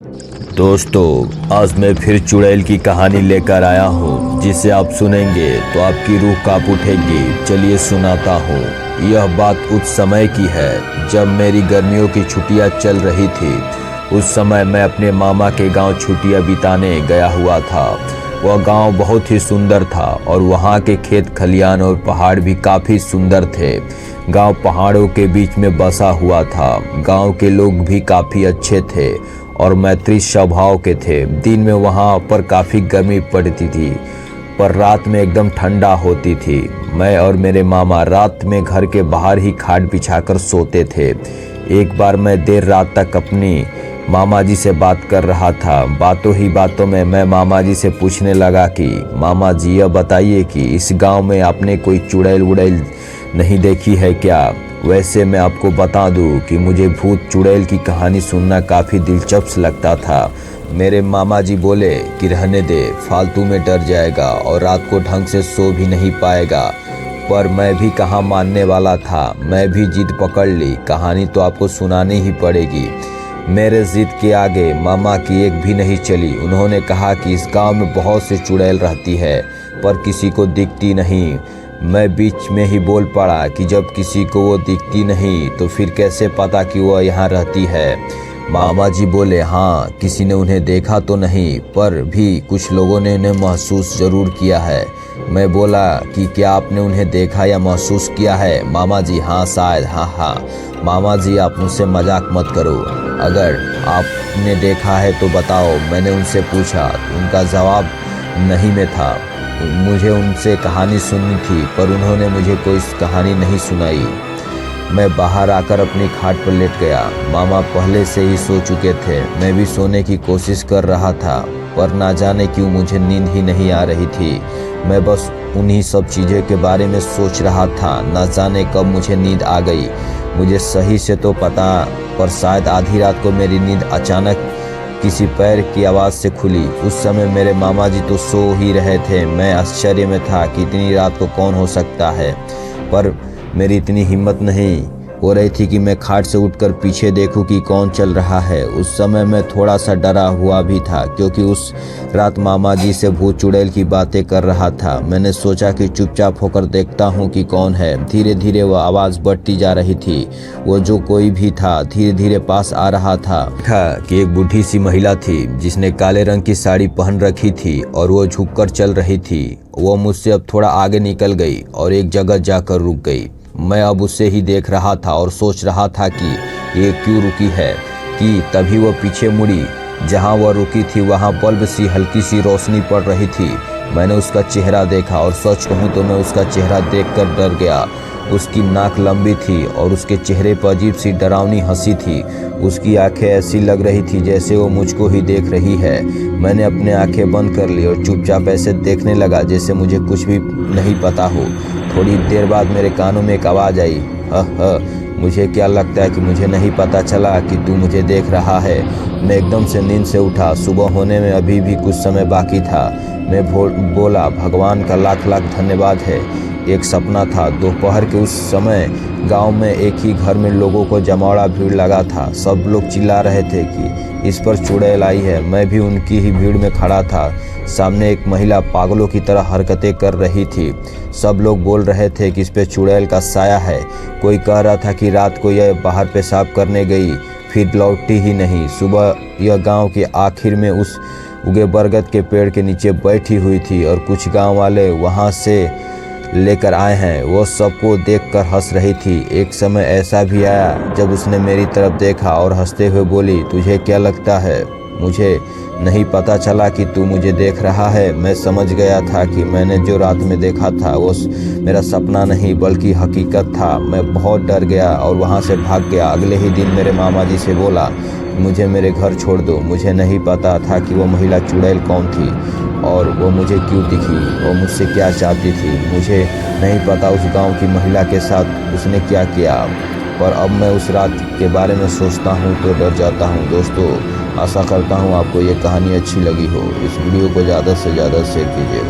दोस्तों, आज मैं फिर चुड़ैल की कहानी लेकर आया हूँ, जिसे आप सुनेंगे तो आपकी रूह कांप उठेगी। चलिए सुनाता हूँ। यह बात उस समय की है जब मेरी गर्मियों की छुट्टियाँ चल रही थी। उस समय मैं अपने मामा के गांव छुट्टियाँ बिताने गया हुआ था। वह गांव बहुत ही सुंदर था और वहाँ के खेत खलियान और पहाड़ भी काफ़ी सुंदर थे। गांव पहाड़ों के बीच में बसा हुआ था। गांव के लोग भी काफ़ी अच्छे थे और मैत्री स्वभाव के थे। दिन में वहाँ पर काफ़ी गर्मी पड़ती थी, पर रात में एकदम ठंडा होती थी। मैं और मेरे मामा रात में घर के बाहर ही खाट बिछाकर सोते थे। एक बार मैं देर रात तक अपनी मामा जी से बात कर रहा था। बातों ही बातों में मैं मामा जी से पूछने लगा कि मामा जी, यह बताइए कि इस गांव में आपने कोई चुड़ैल वुड़ैल नहीं देखी है क्या? वैसे मैं आपको बता दूं कि मुझे भूत चुड़ैल की कहानी सुनना काफ़ी दिलचस्प लगता था। मेरे मामा जी बोले कि रहने दे, फालतू में डर जाएगा और रात को ढंग से सो भी नहीं पाएगा। पर मैं भी कहाँ मानने वाला था। मैं भी जिद पकड़ ली, कहानी तो आपको सुनानी ही पड़ेगी। मेरे जिद के आगे मामा की एक भी नहीं चली। उन्होंने कहा कि इस गांव में बहुत से चुड़ैल रहती है, पर किसी को दिखती नहीं। मैं बीच में ही बोल पड़ा कि जब किसी को वो दिखती नहीं तो फिर कैसे पता कि वह यहाँ रहती है? मामा जी बोले, हाँ, किसी ने उन्हें देखा तो नहीं, पर भी कुछ लोगों ने उन्हें महसूस ज़रूर किया है। मैं बोला कि क्या आपने उन्हें देखा या महसूस किया है? मामा जी, हाँ शायद, हाँ। मामा जी, आप मुझसे मजाक मत करो। अगर आपने देखा है तो बताओ, मैंने उनसे पूछा। उनका जवाब नहीं में था। मुझे उनसे कहानी सुननी थी, पर उन्होंने मुझे कोई कहानी नहीं सुनाई। मैं बाहर आकर अपनी खाट पर लेट गया। मामा पहले से ही सो चुके थे। मैं भी सोने की कोशिश कर रहा था, पर ना जाने क्यों मुझे नींद ही नहीं आ रही थी। मैं बस उन्हीं सब चीज़ों के बारे में सोच रहा था। ना जाने कब मुझे नींद आ गई, मुझे सही से तो पता, पर शायद आधी रात को मेरी नींद अचानक किसी पैर की आवाज़ से खुली। उस समय मेरे मामा जी तो सो ही रहे थे। मैं आश्चर्य में था कि इतनी रात को कौन हो सकता है, पर मेरी इतनी हिम्मत नहीं हो रही थी कि मैं खाट से उठकर पीछे देखूं कि कौन चल रहा है। उस समय मैं थोड़ा सा डरा हुआ भी था, क्योंकि उस रात मामा जी से भूत चुड़ैल की बातें कर रहा था। मैंने सोचा कि चुपचाप होकर देखता हूं कि कौन है। धीरे धीरे वह आवाज़ बढ़ती जा रही थी। वो जो कोई भी था धीरे धीरे पास आ रहा था। कि एक बूढ़ी सी महिला थी जिसने काले रंग की साड़ी पहन रखी थी और वो झुककर चल रही थी। वो मुझसे अब थोड़ा आगे निकल गई और एक जगह जाकर रुक गई। मैं अब उसे ही देख रहा था और सोच रहा था कि ये क्यों रुकी है, कि तभी वह पीछे मुड़ी। जहां वह रुकी थी वहां बल्ब सी हल्की सी रोशनी पड़ रही थी। मैंने उसका चेहरा देखा और सच कहूं तो मैं उसका चेहरा देखकर डर गया। उसकी नाक लंबी थी और उसके चेहरे पर अजीब सी डरावनी हंसी थी। उसकी आंखें ऐसी लग रही थी जैसे वो मुझको ही देख रही है। मैंने अपने आंखें बंद कर ली और चुपचाप ऐसे देखने लगा जैसे मुझे कुछ भी नहीं पता हो। थोड़ी देर बाद मेरे कानों में एक आवाज़ आई, मुझे क्या लगता है कि मुझे नहीं पता चला कि तू मुझे देख रहा है? मैं एकदम से नींद से उठा। सुबह होने में अभी भी कुछ समय बाकी था। मैं बोला, भगवान का लाख लाख धन्यवाद है, एक सपना था। दोपहर के उस समय गांव में एक ही घर में लोगों को जमावड़ा भीड़ लगा था। सब लोग चिल्ला रहे थे कि इस पर चुड़ैल आई है। मैं भी उनकी ही भीड़ में खड़ा था। सामने एक महिला पागलों की तरह हरकतें कर रही थी। सब लोग बोल रहे थे कि इस पे चुड़ैल का साया है। कोई कह रहा था कि रात को यह बाहर पेशाब करने गई, फिर लौटी ही नहीं। सुबह यह गांव के आखिर में उस उगे बरगद के पेड़ के नीचे बैठी हुई थी और कुछ गांव वाले वहां से लेकर आए हैं। वो सबको देखकर हंस रही थी। एक समय ऐसा भी आया जब उसने मेरी तरफ देखा और हंसते हुए बोली, तुझे क्या लगता है मुझे नहीं पता चला कि तू मुझे देख रहा है? मैं समझ गया था कि मैंने जो रात में देखा था वो मेरा सपना नहीं बल्कि हकीकत था। मैं बहुत डर गया और वहाँ से भाग गया। अगले ही दिन मेरे मामा जी से बोला, मुझे मेरे घर छोड़ दो। मुझे नहीं पता था कि वो महिला चुड़ैल कौन थी और वो मुझे क्यों दिखी, वो मुझसे क्या चाहती थी। मुझे नहीं पता उस गांव की महिला के साथ उसने क्या किया, पर अब मैं उस रात के बारे में सोचता हूँ तो डर जाता हूँ। दोस्तों, आशा करता हूँ आपको ये कहानी अच्छी लगी हो। इस वीडियो को ज़्यादा से ज़्यादा शेयर कीजिए।